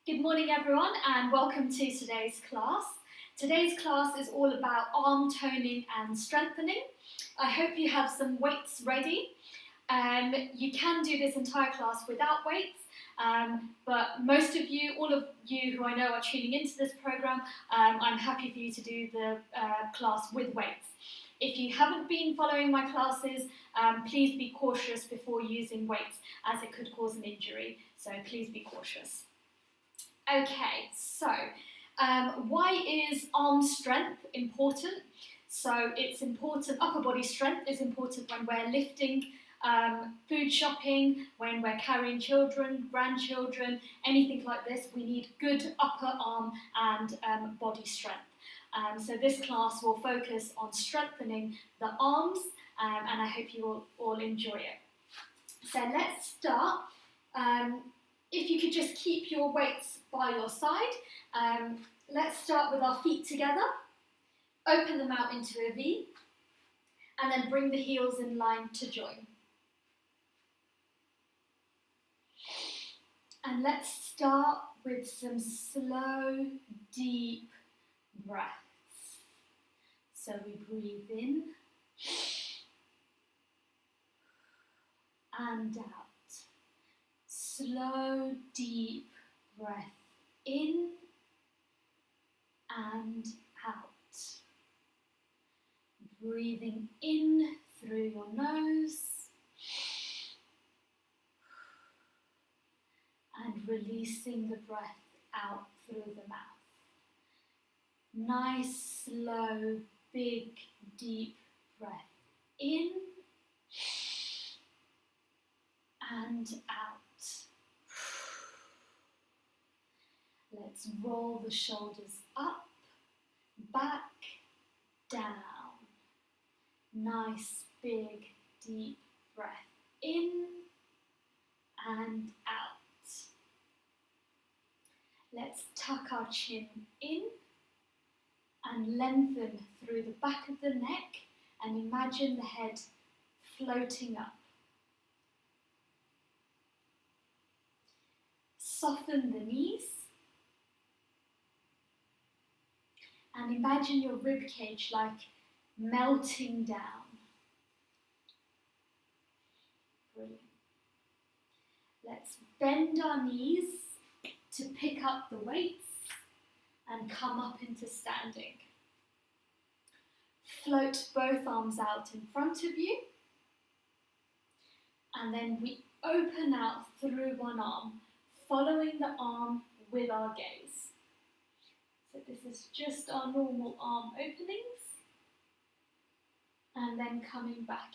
Good morning everyone and welcome to today's class. Today's class is all about arm toning and strengthening. I hope you have some weights ready. You can do this entire class without weights, but most of you, all of you who I know are tuning into this program, I'm happy for you to do the class with weights. If you haven't been following my classes, please be cautious before using weights as it could cause an injury, so please be cautious. Okay, so why is arm strength important? So it's important, upper body strength is important when we're lifting, food shopping, when we're carrying children, grandchildren, anything like this. We need good upper arm and body strength. So this class will focus on strengthening the arms, and I hope you will all enjoy it. So let's start. If you could just keep your weights by your side. Let's start with our feet together. Open them out into a V, and then bring the heels in line to join. And let's start with some slow, deep breaths. So we breathe in and out. Slow, deep breath in and out. Breathing in through your nose and releasing the breath out through the mouth. Nice, slow, big, deep breath in and out. Let's roll the shoulders up, back, down. Nice, big, deep breath in and out. Let's tuck our chin in and lengthen through the back of the neck and imagine the head floating up. Soften the knees. And imagine your rib cage like melting down. Brilliant. Let's bend our knees to pick up the weights and come up into standing. Float both arms out in front of you. And then we open out through one arm, following the arm with our gaze. So this is just our normal arm openings, and then coming back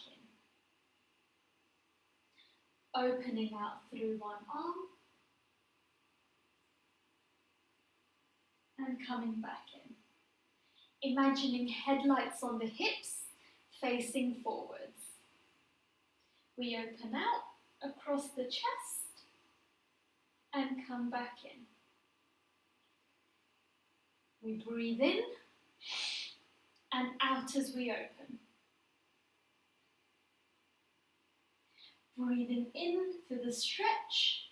in. Opening out through one arm, and coming back in. Imagining headlights on the hips, facing forwards. We open out across the chest, and come back in. We breathe in and out as we open. Breathing in for the stretch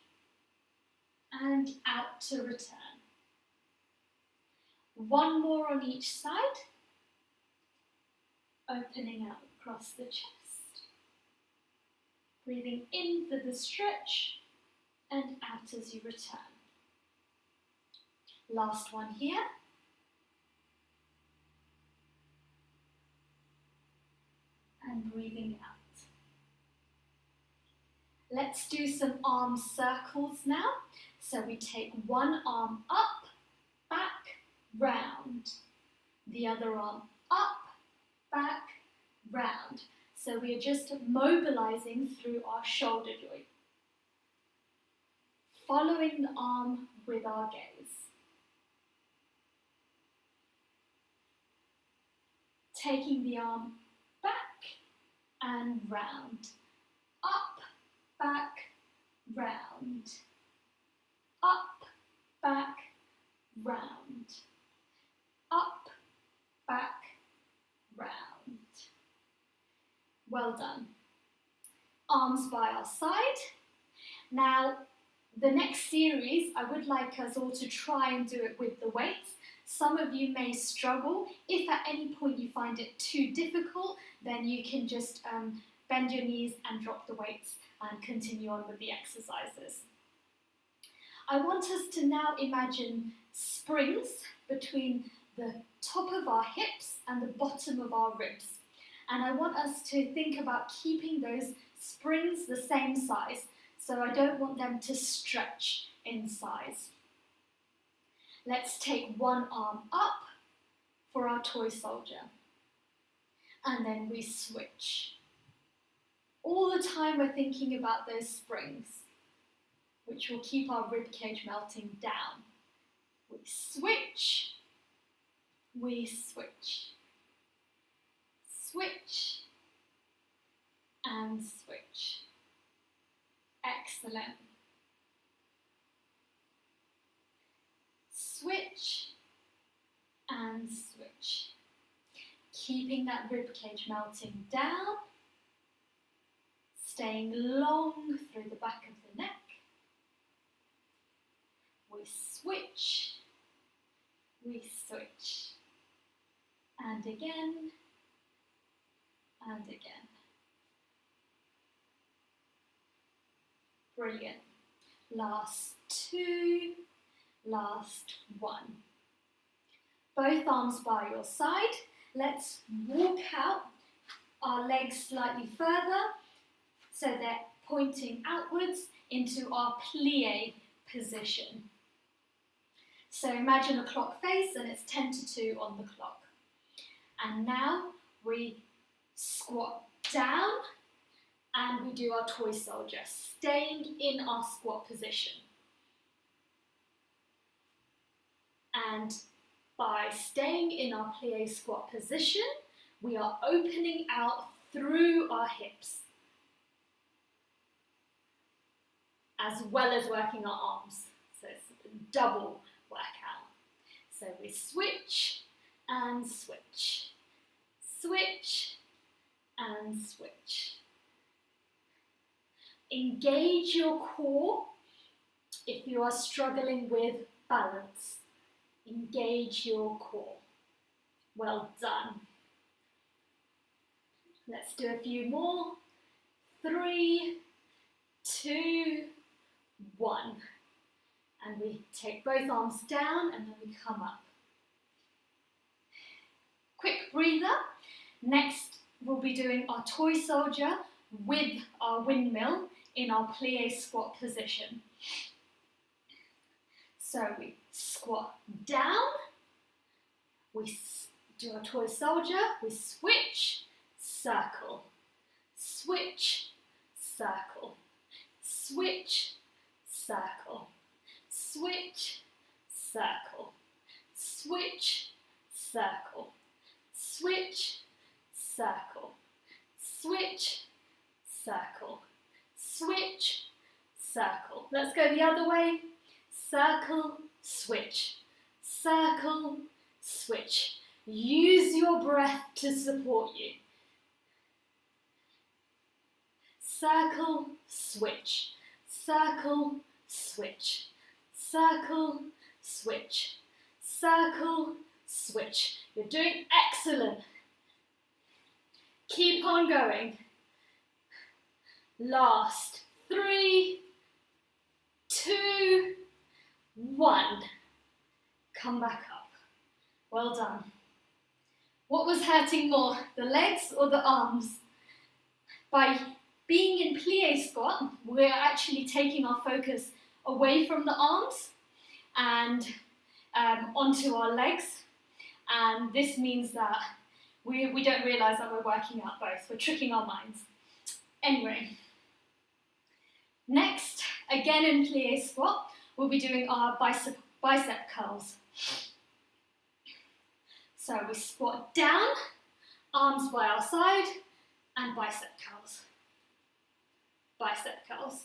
and out to return. One more on each side. Opening out across the chest. Breathing in for the stretch and out as you return. Last one here. And breathing out. Let's do some arm circles now. So we take one arm up, back, round. The other arm up, back, round. So we are just mobilizing through our shoulder joint. Following the arm with our gaze. Taking the arm back and round, up, back, round, up, back, round, up, back, round. Well done. Arms by our side. Now The next series, I would like us all to try and do it with the weights. Some of you may struggle. If at any point you find it too difficult, then you can just bend your knees and drop the weights and continue on with the exercises. I want us to now imagine springs between the top of our hips and the bottom of our ribs. And I want us to think about keeping those springs the same size. So I don't want them to stretch in size. Let's take one arm up for our toy soldier. And then we switch. All the time we're thinking about those springs, which will keep our rib cage melting down. We switch, switch, and switch. Excellent. Switch and switch. Keeping that rib cage melting down, staying long through the back of the neck. We switch, and again, and again. Brilliant. Last two, last one. Both arms by your side. Let's walk out our legs slightly further so they're pointing outwards into our plie position. So imagine a clock face and it's 10 to 2 on the clock. And now we squat down and we do our toy soldier, staying in our squat position. And by staying in our plie squat position, we are opening out through our hips, as well as working our arms. So it's a double workout. So we switch and switch, switch and switch. Engage your core if you are struggling with balance. Engage your core. Well done. Let's do a few more. 3, 2, 1. And we take both arms down and then we come up. Quick breather. Next, we'll be doing our toy soldier with our windmill in our plie squat position. So we squat down, we do our toy soldier, we switch, circle, switch, circle, switch, circle, switch, circle, switch, circle, switch, circle, switch, circle, switch, circle. Let's go the other way. Circle, switch, circle, switch. Use your breath to support you. Circle, switch, circle, switch, circle, switch, circle, switch. You're doing excellent. Keep on going. Last 3, 2, 1. Come back up. Well done. What was hurting more, the legs or the arms? By being in plie squat, we're actually taking our focus away from the arms and onto our legs. And this means that we don't realise that we're working out both. We're tricking our minds. Anyway, next, again in plie squat, we'll be doing our bicep curls. So we squat down, arms by our side, and bicep curls. Bicep curls.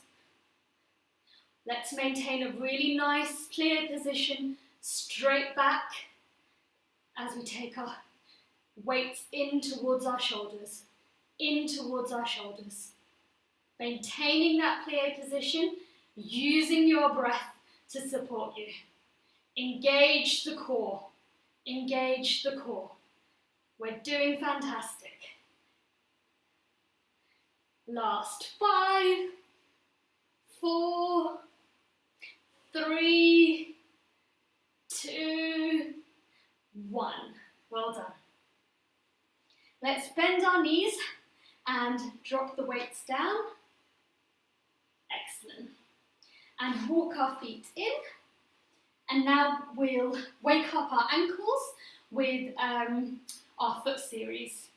Let's maintain a really nice, clear position, straight back, as we take our weights in towards our shoulders, in towards our shoulders. Maintaining that plie position, using your breath to support you. Engage the core. Engage the core. We're doing fantastic. Last 5, 4, 3, 2, 1. Well done. Let's bend our knees and drop the weights down. Excellent. And walk our feet in. And now we'll wake up our ankles with our foot series.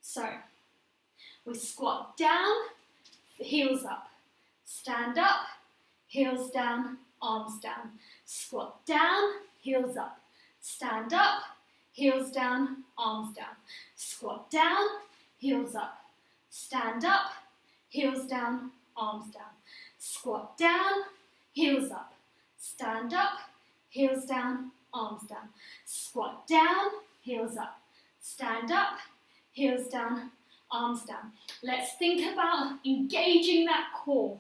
So, we squat down, heels up. Stand up, heels down, arms down. Squat down, heels up. Stand up, heels down, arms down. Squat down, heels up. Stand up, heels down, arms down. Squat down, heels up. Stand up, heels down, arms down. Squat down, heels up. Stand up, heels down, arms down. Let's think about engaging that core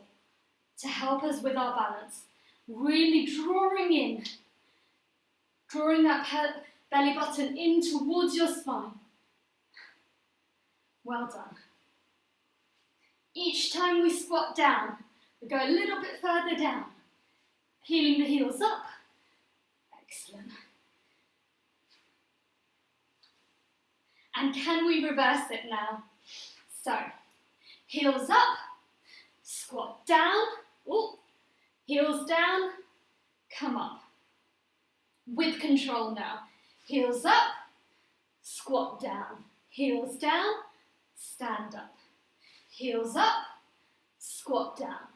to help us with our balance. Really drawing in, drawing that belly button in towards your spine. Well done. Each time we squat down, we go a little bit further down, peeling the heels up. Excellent. And can we reverse it now? So, heels up, squat down, ooh, heels down, come up. With control now. Heels up, squat down, heels down, stand up. Heels up, squat down,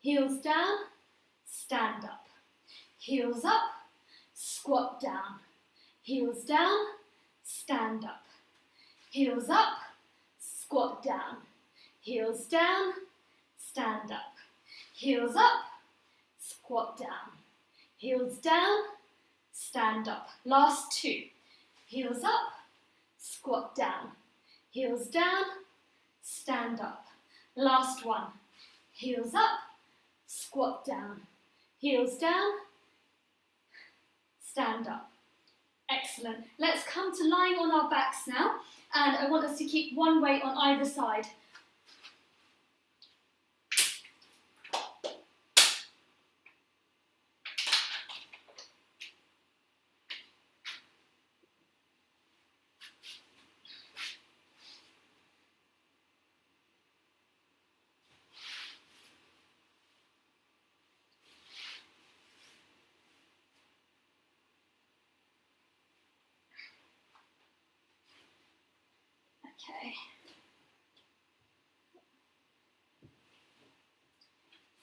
heels down, stand up. Heels up, squat down, heels down, stand up. Heels up, squat down, heels down, stand up. Heels up, squat down, heels down, stand up. Last 2. Heels up, squat down, heels down, stand up. Last 1. Heels up, squat down, heels down, stand up. Excellent. Let's come to lying on our backs now, and I want us to keep one weight on either side. Okay.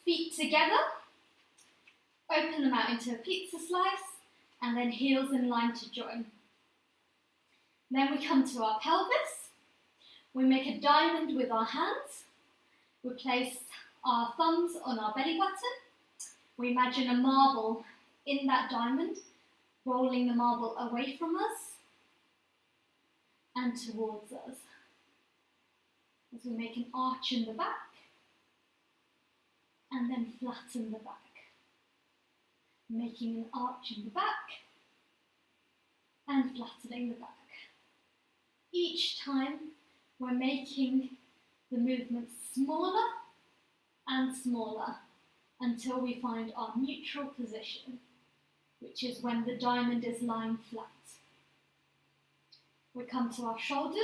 Feet together, open them out into a pizza slice, and then heels in line to join. Then we come to our pelvis. We make a diamond with our hands. We place our thumbs on our belly button. We imagine a marble in that diamond, rolling the marble away from us and towards us. As we make an arch in the back and then flatten the back. Making an arch in the back and flattening the back. Each time we're making the movement smaller and smaller until we find our neutral position, which is when the diamond is lying flat. We come to our shoulders.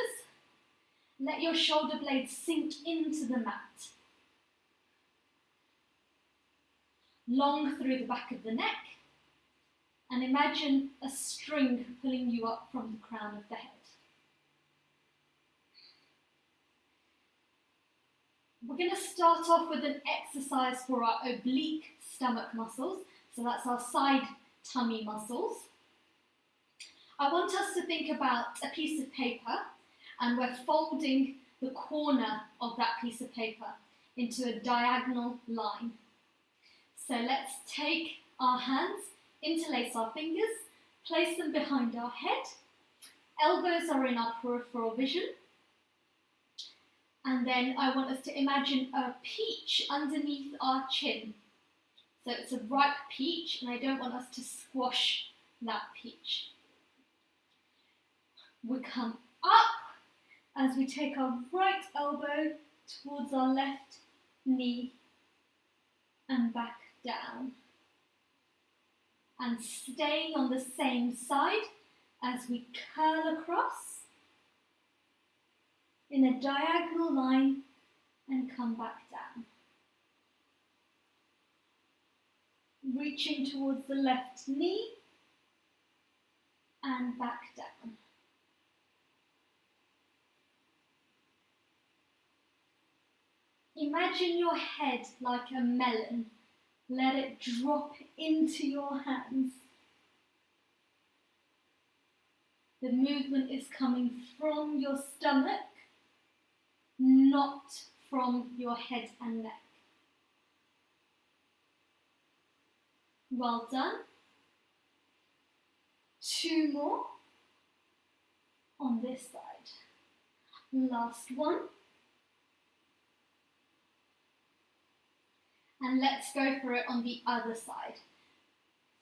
Let your shoulder blades sink into the mat. Long through the back of the neck, and imagine a string pulling you up from the crown of the head. We're going to start off with an exercise for our oblique stomach muscles, so that's our side tummy muscles. I want us to think about a piece of paper, and we're folding the corner of that piece of paper into a diagonal line. So let's take our hands, interlace our fingers, place them behind our head. Elbows are in our peripheral vision. And then I want us to imagine a peach underneath our chin. So it's a ripe peach, and I don't want us to squash that peach. We come up as we take our right elbow towards our left knee and back down. And staying on the same side as we curl across in a diagonal line and come back down. Reaching towards the left knee and back down. Imagine your head like a melon. Let it drop into your hands. The movement is coming from your stomach, not from your head and neck. Well done. 2 more on this side. Last one. And let's go for it on the other side.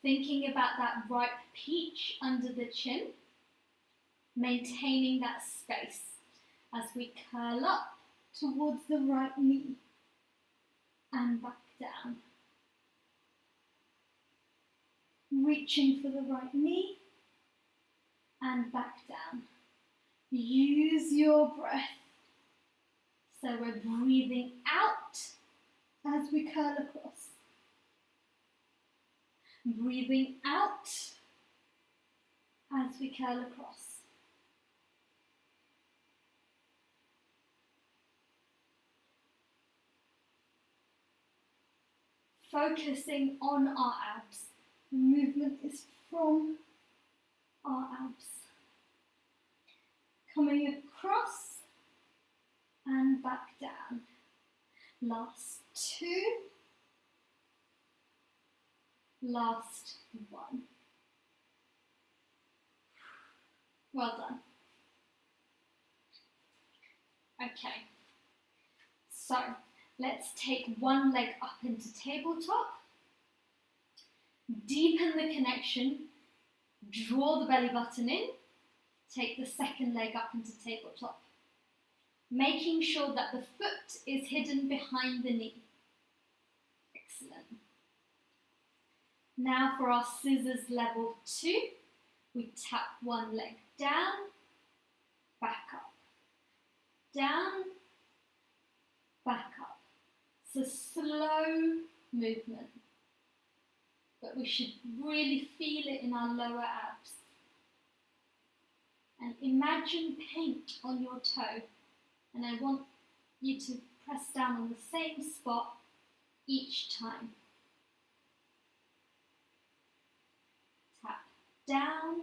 Thinking about that ripe peach under the chin, maintaining that space as we curl up towards the right knee and back down. Reaching for the right knee and back down. Use your breath. So we're breathing out as we curl across. Breathing out as we curl across. Focusing on our abs. The movement is from our abs. Coming across and back down. Last 2. Last 1. Well done. Okay, so let's take one leg up into tabletop. Deepen the connection. Draw the belly button in. Take the second leg up into tabletop. Making sure that the foot is hidden behind the knee. Excellent. Now for our scissors level 2, we tap one leg down, back up, down, back up. It's a slow movement, but we should really feel it in our lower abs. And imagine paint on your toe. And I want you to press down on the same spot each time. Tap down,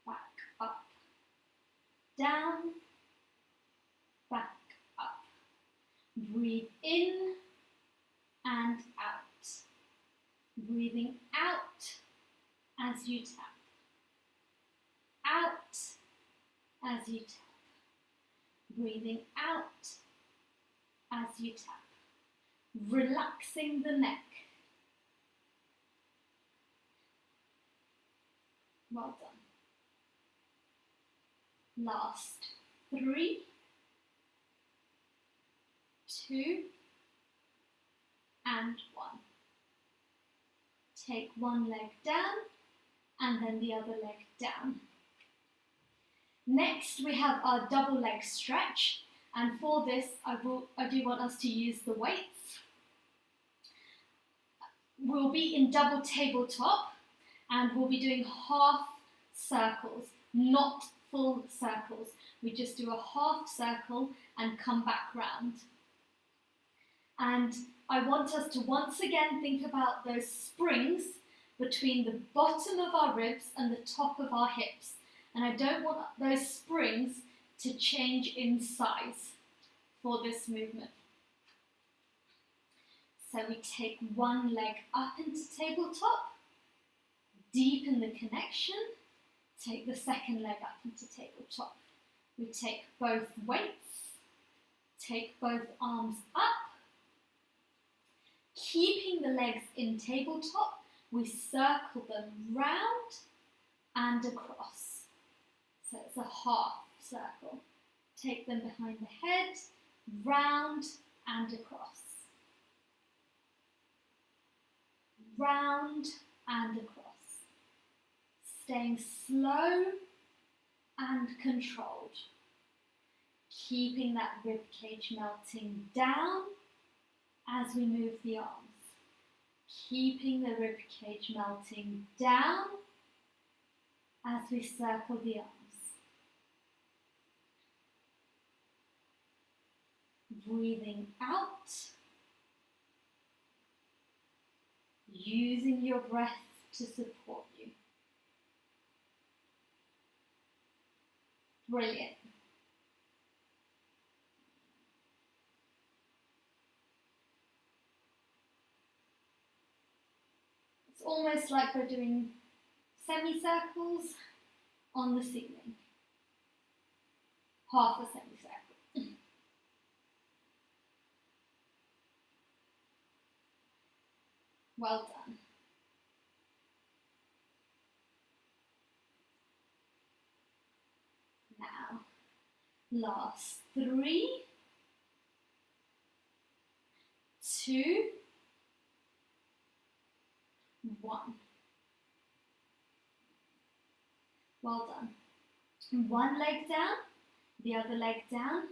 back up, down, back up. Breathe in and out. Breathing out as you tap. Out as you tap. Breathing out as you tap. Relaxing the neck. Well done. Last 3, 2, and 1. Take one leg down and then the other leg down. Next, we have our double leg stretch, and for this, I do want us to use the weights. We'll be in double tabletop, and we'll be doing half circles, not full circles. We just do a half circle and come back round. And I want us to once again think about those springs between the bottom of our ribs and the top of our hips. And I don't want those springs to change in size for this movement. So we take one leg up into tabletop, deepen the connection, take the second leg up into tabletop. We take both weights Take both arms up. Keeping the legs in tabletop, we circle them round and across. So it's a half circle. Take them behind the head, round and across. Round and across. Staying slow and controlled. Keeping that rib cage melting down as we move the arms. Keeping the rib cage melting down as we circle the arms. Breathing out. Using your breath to support you. Brilliant. It's almost like we're doing semicircles on the ceiling. Half a semicircle. Well done. Now, last 3, 2, 1. Well done. One leg down, the other leg down,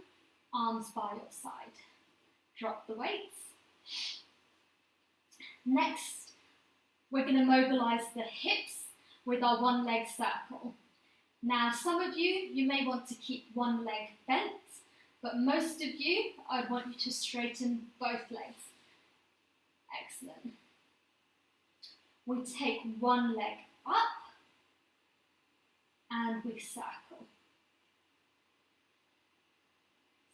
arms by your side. Drop the weights. Next, we're going to mobilize the hips with our one leg circle. Now, some of you may want to keep one leg bent, but most of you, I want you to straighten both legs. Excellent. We take one leg up and we circle.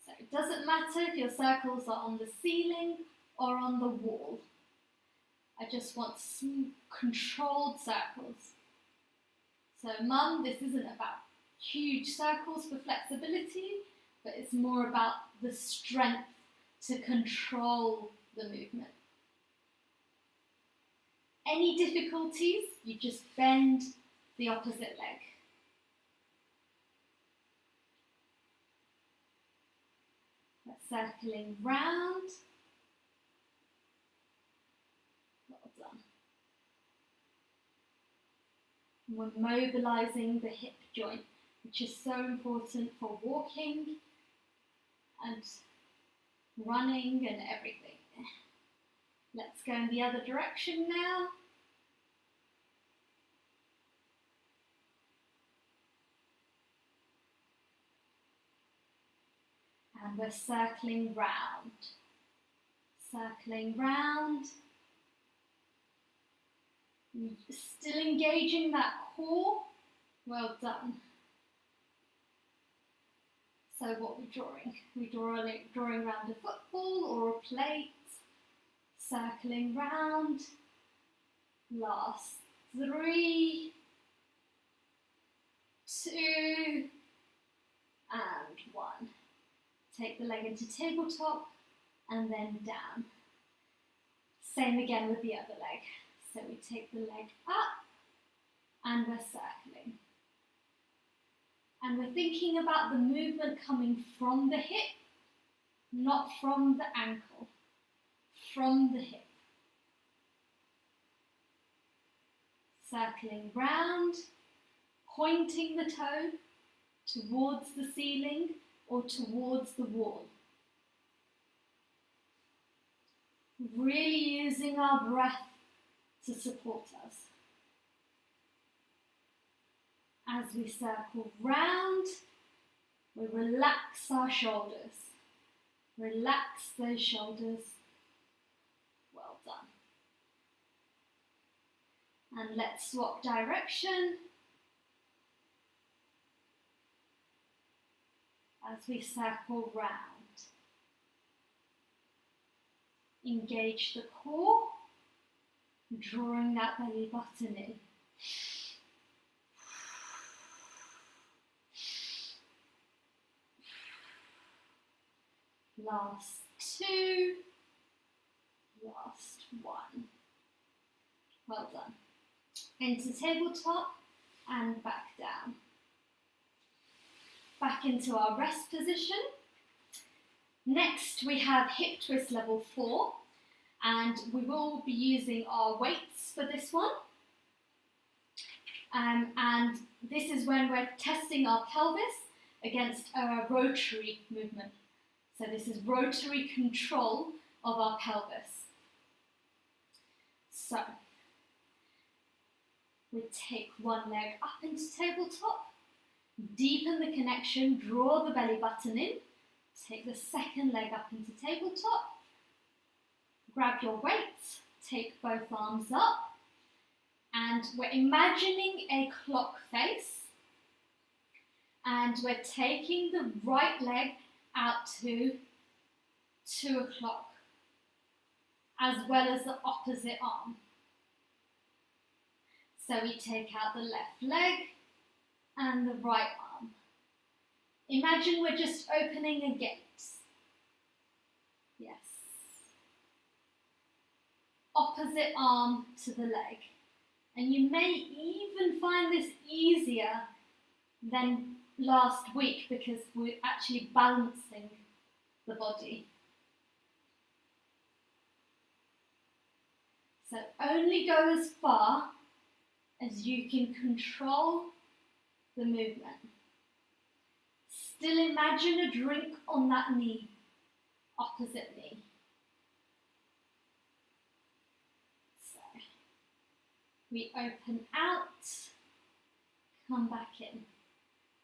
So it doesn't matter if your circles are on the ceiling or on the wall. I just want some controlled circles. So mum, this isn't about huge circles for flexibility, but it's more about the strength to control the movement. Any difficulties, you just bend the opposite leg. That's circling round. Well done. And we're mobilizing the hip joint, which is so important for walking and running and everything. Let's go in the other direction now. And we're circling round. Circling round. Still engaging that core. Well done. So what are we drawing? We're drawing around a football or a plate. Circling round. Last 3, 2, and 1. Take the leg into tabletop and then down. Same again with the other leg. So we take the leg up and we're circling. And we're thinking about the movement coming from the hip, not from the ankle, from the hip. Circling round, pointing the toe towards the ceiling or towards the wall. Really using our breath to support us. As we circle round, we relax our shoulders. Relax those shoulders. Well done. And let's swap direction. As we circle round. Engage the core, drawing that belly button in. Last 2. Last 1. Well done. Into tabletop and back down. Back into our rest position. Next we have hip twist level 4, and we will be using our weights for this one. And this is when we're testing our pelvis against a rotary movement. So this is rotary control of our pelvis. So we take one leg up into tabletop, deepen the connection, draw the belly button in, take the second leg up into tabletop, grab your weights, take both arms up, and we're imagining a clock face, and we're taking the right leg out to 2 o'clock, as well as the opposite arm. So we take out the left leg and the right arm. Imagine we're just opening a gate. Yes. Opposite arm to the leg. And you may even find this easier than last week because we're actually balancing the body. So only go as far as you can control the movement. Still imagine a drink on that knee, opposite knee. So we open out, come back in.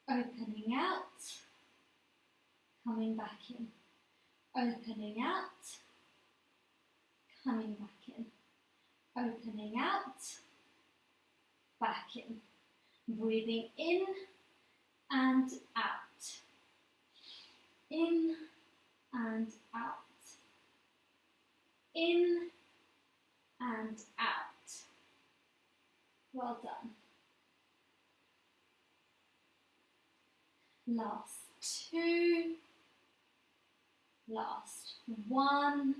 Opening out, coming back in. Opening out, coming back in. Opening out, back in. Breathing in and out. In and out. In and out. Well done. Last 2. Last 1.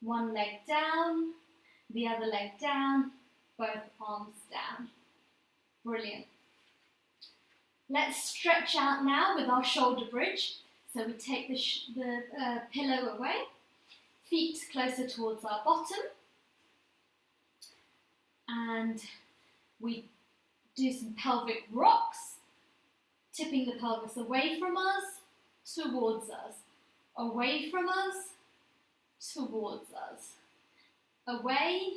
One leg down, the other leg down, both arms down. Brilliant. Let's stretch out now with our shoulder bridge. So we take the pillow away, feet closer towards our bottom, and we do some pelvic rocks, tipping the pelvis away from us, towards us, away from us, towards us, away,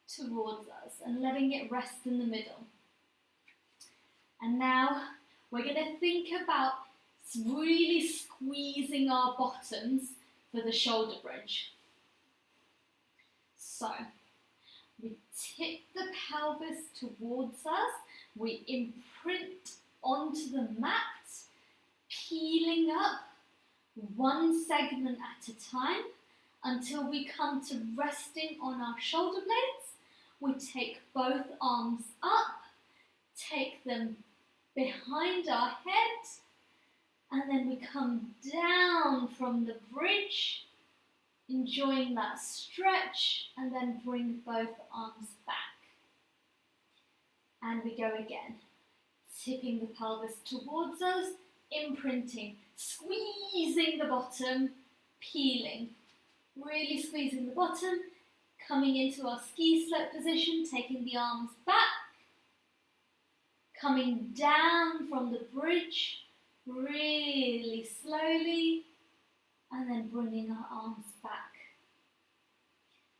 towards us, and letting it rest in the middle. And now we're going to think about really squeezing our bottoms for the shoulder bridge. So we tip the pelvis towards us, we imprint onto the mat, peeling up one segment at a time until we come to resting on our shoulder blades. We take both arms up, take them behind our head, and then we come down from the bridge, enjoying that stretch, and then bring both arms back. And we go again, tipping the pelvis towards us, imprinting, squeezing the bottom, peeling, really squeezing the bottom, coming into our ski slope position, taking the arms back, coming down from the bridge, really slowly, and then bringing our arms back.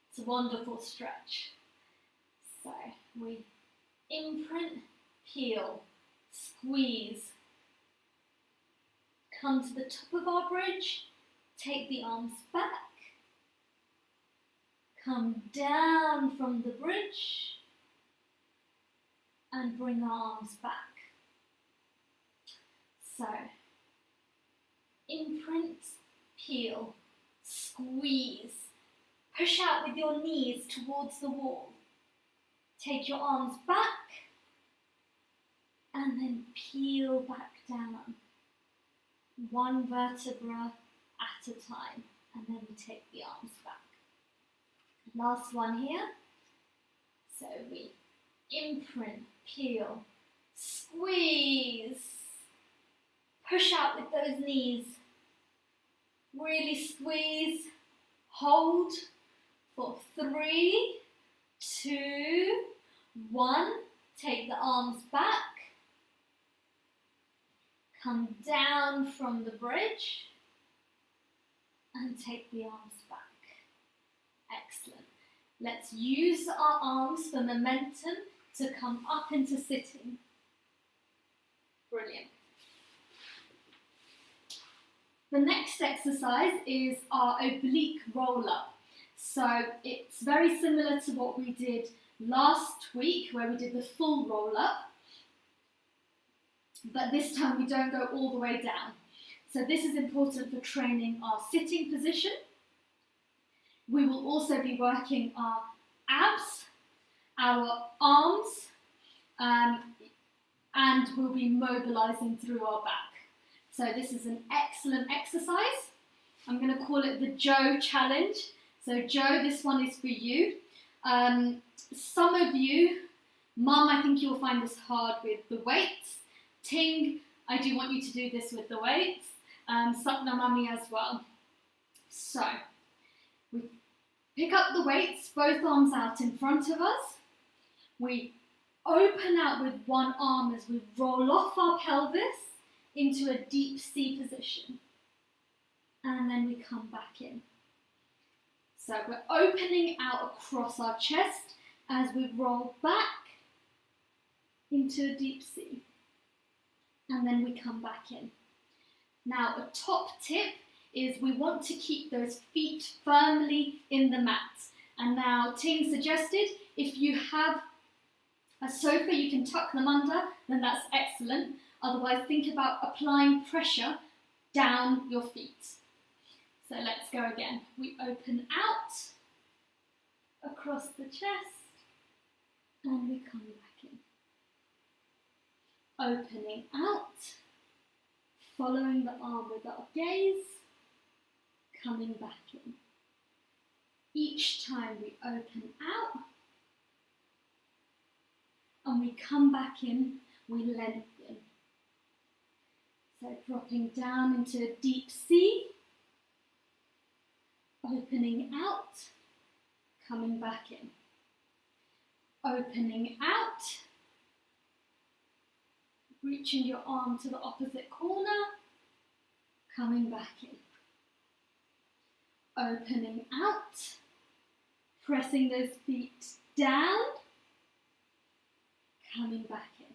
It's a wonderful stretch. So we imprint, peel, squeeze, come to the top of our bridge, take the arms back, come down from the bridge, and bring our arms back. So, imprint, peel, squeeze, push out with your knees towards the wall. Take your arms back, and then peel back down. one vertebra at a time, and then we take the arms back. Last one here. So we imprint, peel, squeeze, push out with those knees, really squeeze, hold for 3, 2, 1, take the arms back, come down from the bridge and take the arms back. Excellent. Let's use our arms for momentum to come up into sitting. Brilliant. The next exercise is our oblique roll-up. So it's very similar to what we did last week, where we did the full roll-up, but this time we don't go all the way down. So this is important for training our sitting position. We will also be working our abs, our arms, and we'll be mobilizing through our back. So this is an excellent exercise. I'm going to call it the Joe challenge. So Joe, this one is for you. Some of you, Mum, I think you'll find this hard with the weights. Ting, I do want you to do this with the weights. Sapna Mummy as well. So, we pick up the weights, both arms out in front of us. We open out with one arm as we roll off our pelvis into a deep C position. And then we come back in. So we're opening out across our chest as we roll back into a deep C. And then we come back in. Now, a top tip is we want to keep those feet firmly in the mat. And now, Ting suggested, if you have a sofa, you can tuck them under, then that's excellent. Otherwise, think about applying pressure down your feet. So let's go again. We open out across the chest and we come back in. Opening out, following the arm with our gaze, coming back in. Each time we open out and we come back in, we lengthen. So dropping down into a deep C, opening out, coming back in. Opening out, reaching your arm to the opposite corner, coming back in. Opening out, pressing those feet down, coming back in.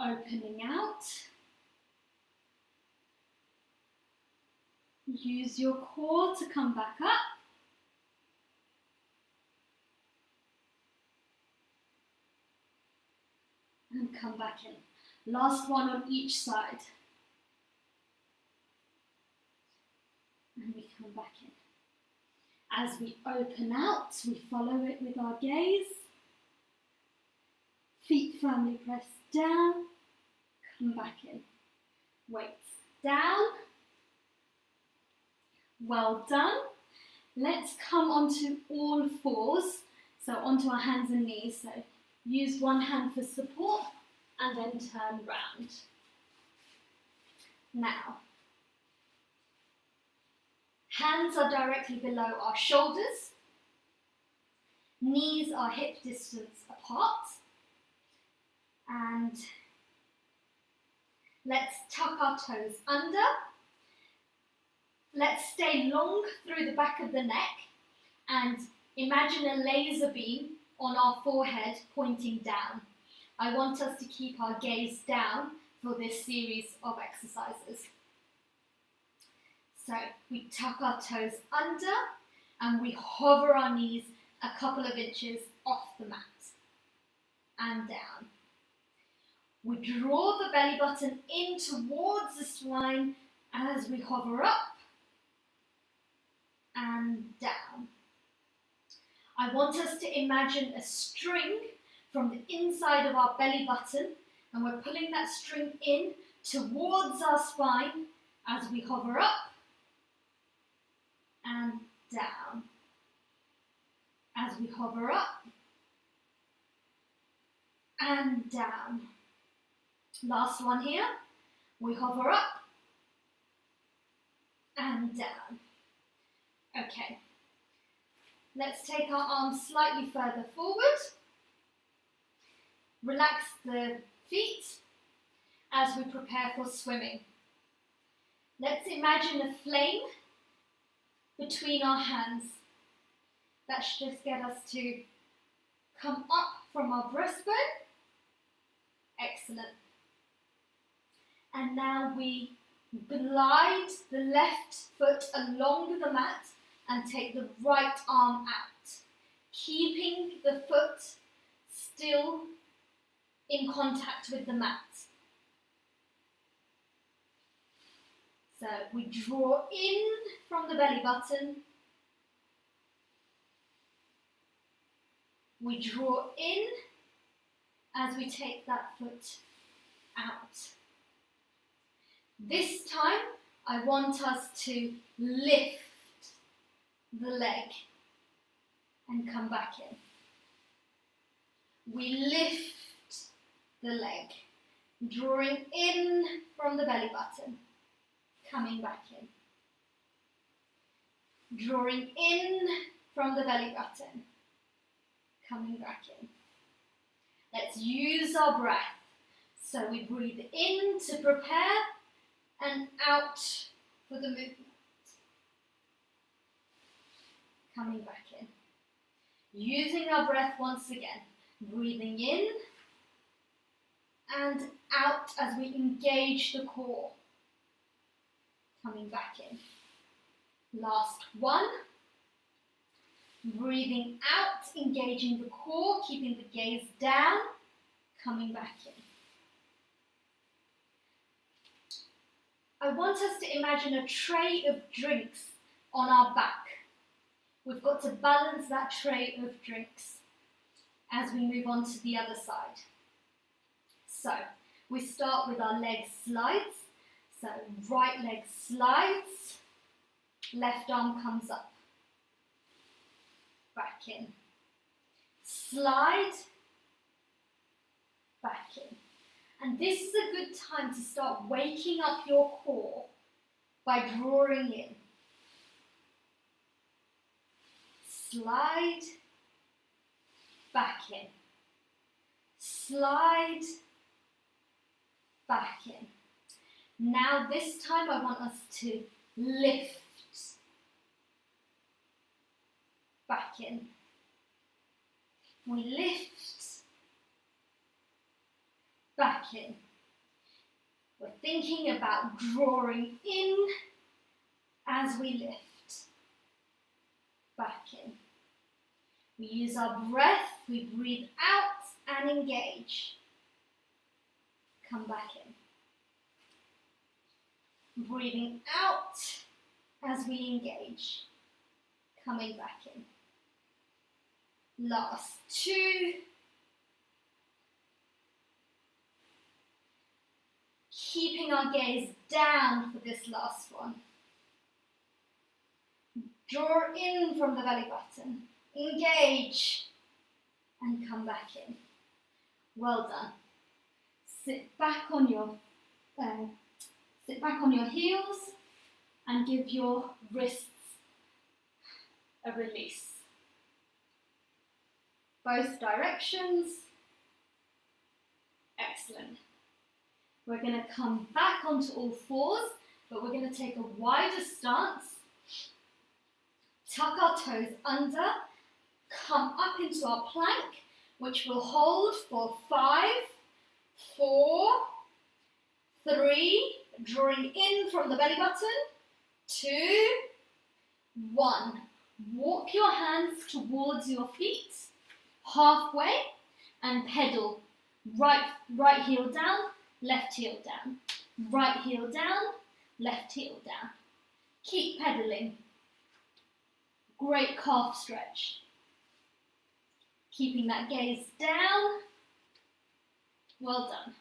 Opening out. Use your core to come back up. And come back in. Last one on each side. And we come back in. As we open out, we follow it with our gaze. Feet firmly pressed down. Come back in. Weights down. Well done. Let's come onto all fours, so onto our hands and knees. So use one hand for support and then turn round. Now, hands are directly below our shoulders. Knees are hip distance apart. And let's tuck our toes under. Let's stay long through the back of the neck and imagine a laser beam on our forehead pointing down. I want us to keep our gaze down for this series of exercises. So we tuck our toes under and we hover our knees a couple of inches off the mat and down. We draw the belly button in towards the spine as we hover up and down. I want us to imagine a string from the inside of our belly button, and we're pulling that string in towards our spine as we hover up and down. As we hover up and down. Last one here. We hover up and down. Okay. Let's take our arms slightly further forward. Relax the feet as we prepare for swimming. Let's imagine a flame between our hands. That should just get us to come up from our breastbone. Excellent. And now we glide the left foot along the mat and take the right arm out, keeping the foot still in contact with the mat. So we draw in from the belly button. We draw in as we take that foot out. This time, I want us to lift the leg and come back in. We lift the leg, drawing in from the belly button, coming back in. Drawing in from the belly button, coming back in. Let's use our breath. So we breathe in to prepare and out for the movement. Coming back in. Using our breath once again. Breathing in and out as we engage the core. Coming back in. Last one. Breathing out, engaging the core, keeping the gaze down, coming back in. I want us to imagine a tray of drinks on our back. We've got to balance that tray of drinks as we move on to the other side. So, we start with our leg slides. So, right leg slides, left arm comes up. Back in. Slide, back in. And this is a good time to start waking up your core by drawing in. Slide, back in. Slide, back in. Now this time I want us to lift. Back in. We lift. Back in. We're thinking about drawing in as we lift. Back in. We use our breath, we breathe out and engage. Come back in. Breathing out as we engage. Coming back in. Last two. Keeping our gaze down for this last one. Draw in from the belly button. Engage. And come back in. Well done. Sit back on your heels and give your wrists a release. Both directions. Excellent. We're going to come back onto all fours, but we're going to take a wider stance. Tuck our toes under, come up into our plank, which we'll hold for 5, 4, 3, drawing in from the belly button, 2, 1. Walk your hands towards your feet, halfway, and pedal. Right heel down, left heel down. Right heel down, left heel down. Keep pedaling. Great calf stretch. Keeping that gaze down. Well done.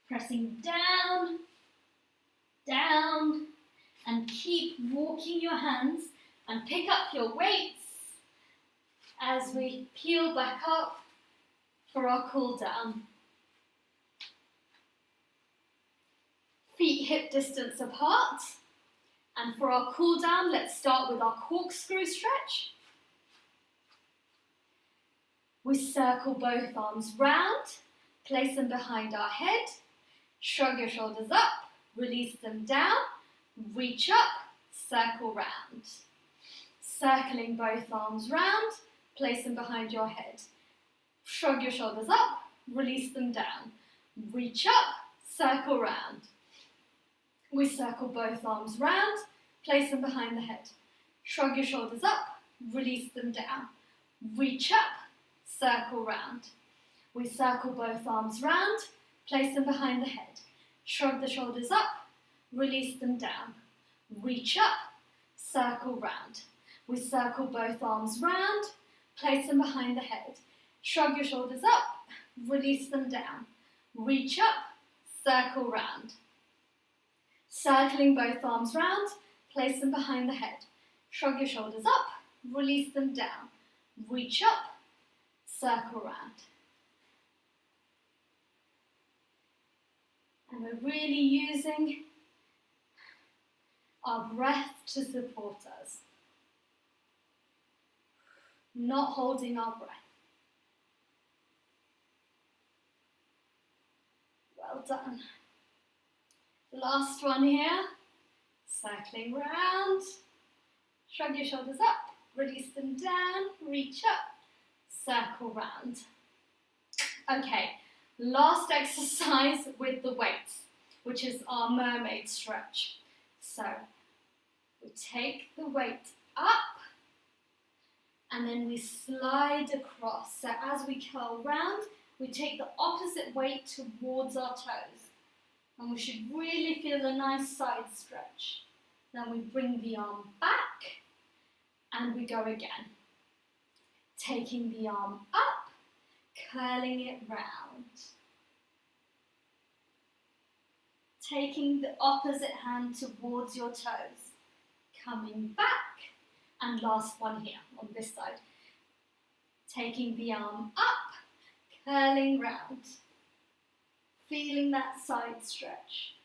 Pressing down, down, and keep walking your hands and pick up your weights as we peel back up for our cool down. Feet hip distance apart. And for our cool down, let's start with our corkscrew stretch. We circle both arms round, place them behind our head, shrug your shoulders up, release them down, reach up, circle round. Circling both arms round, place them behind your head. Shrug your shoulders up, release them down. Reach up, circle round. We circle both arms round, place them behind the head. Shrug your shoulders up, release them down. Reach up, circle round. We circle both arms round, place them behind the head. Shrug the shoulders up, release them down. Reach up, circle round. We circle both arms round, place them behind the head. Shrug your shoulders up, release them down. Reach up, circle round. Circling both arms round, place them behind the head. Shrug your shoulders up, release them down. Reach up, circle round. And we're really using our breath to support us. Not holding our breath. Well done. Last one here. Circling round. Shrug your shoulders up. Release them down. Reach up. Circle round. Okay, last exercise with the weights, which is our mermaid stretch. So we take the weight up and then we slide across. So as we curl round, we take the opposite weight towards our toes. And we should really feel a nice side stretch. Then we bring the arm back and we go again. Taking the arm up, curling it round. Taking the opposite hand towards your toes. Coming back. And last one here on this side. Taking the arm up, curling round. Feeling that side stretch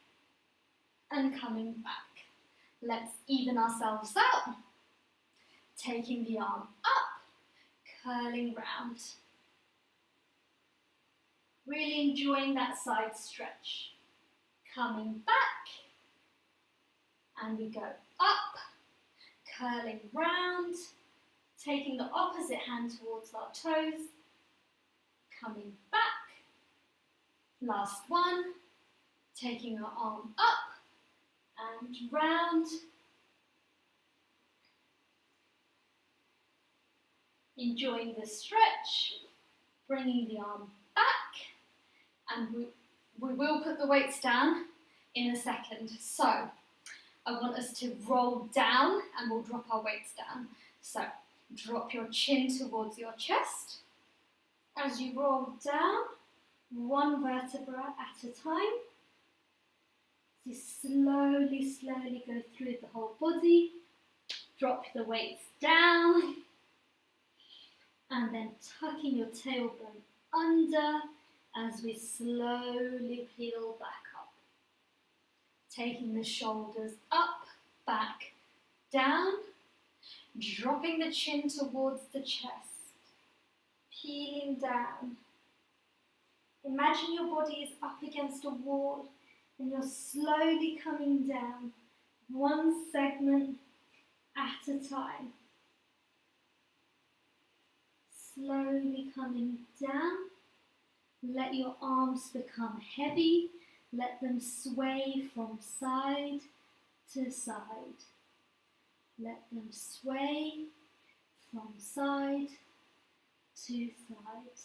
and coming back. Let's even ourselves out. Taking the arm up, curling round. Really enjoying that side stretch. Coming back and we go up, curling round, taking the opposite hand towards our toes, coming back. Last one, taking our arm up and round. Enjoying the stretch, bringing the arm back, and we will put the weights down in a second. So I want us to roll down and we'll drop our weights down. So drop your chin towards your chest. As you roll down, one vertebra at a time. So slowly go through the whole body. Drop the weights down. And then tucking your tailbone under as we slowly peel back up. Taking the shoulders up, back, down. Dropping the chin towards the chest. Peeling down. Imagine your body is up against a wall and you're slowly coming down, one segment at a time. Slowly coming down. Let your arms become heavy. Let them sway from side to side. Let them sway from side to side.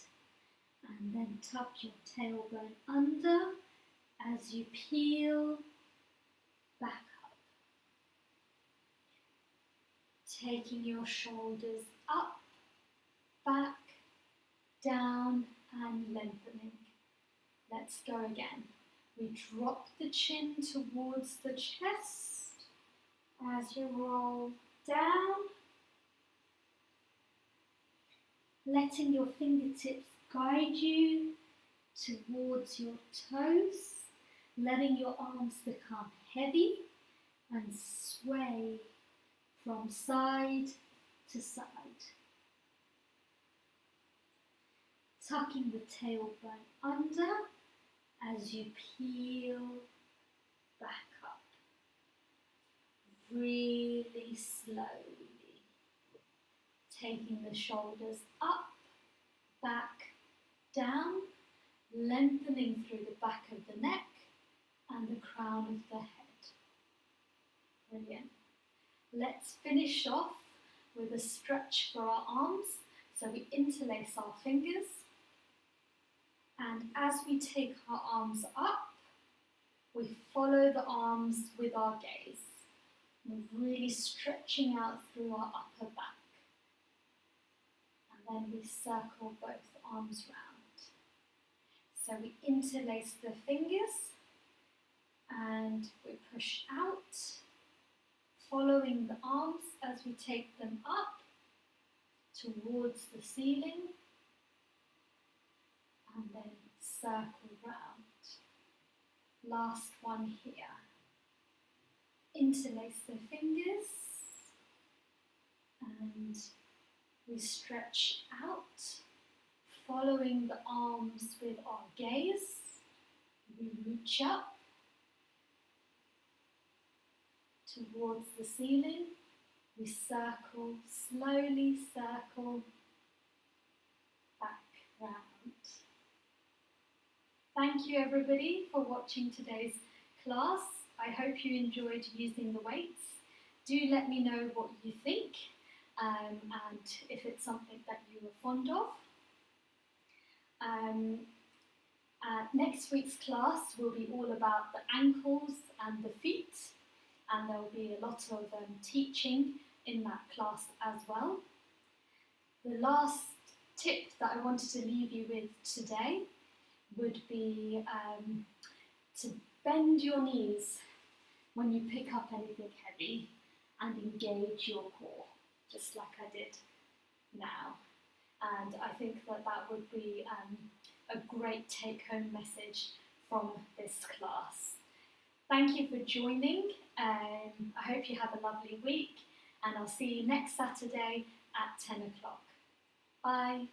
And then tuck your tailbone under as you peel back up. Taking your shoulders up, back, down and lengthening. Let's go again. We drop the chin towards the chest as you roll down, letting your fingertips guide you towards your toes, letting your arms become heavy and sway from side to side. Tucking the tailbone under as you peel back up, really slowly, taking the shoulders up, back, down, lengthening through the back of the neck and the crown of the head. Brilliant. Let's finish off with a stretch for our arms. So we interlace our fingers, and as we take our arms up, we follow the arms with our gaze. We're really stretching out through our upper back. And then we circle both arms round. So we interlace the fingers and we push out, following the arms as we take them up towards the ceiling, and then circle round. Last one here. Interlace the fingers and we stretch out, following the arms with our gaze. We reach up towards the ceiling. We circle, slowly circle back round. Thank you everybody for watching today's class. I hope you enjoyed using the weights. Do let me know what you think and if it's something that you were fond of. Next week's class will be all about the ankles and the feet, and there will be a lot of teaching in that class as well. The last tip that I wanted to leave you with today would be to bend your knees when you pick up anything heavy and engage your core, just like I did now. And I think that that would be a great take-home message from this class. Thank you for joining. I hope you have a lovely week, and I'll see you next Saturday at 10 o'clock. Bye.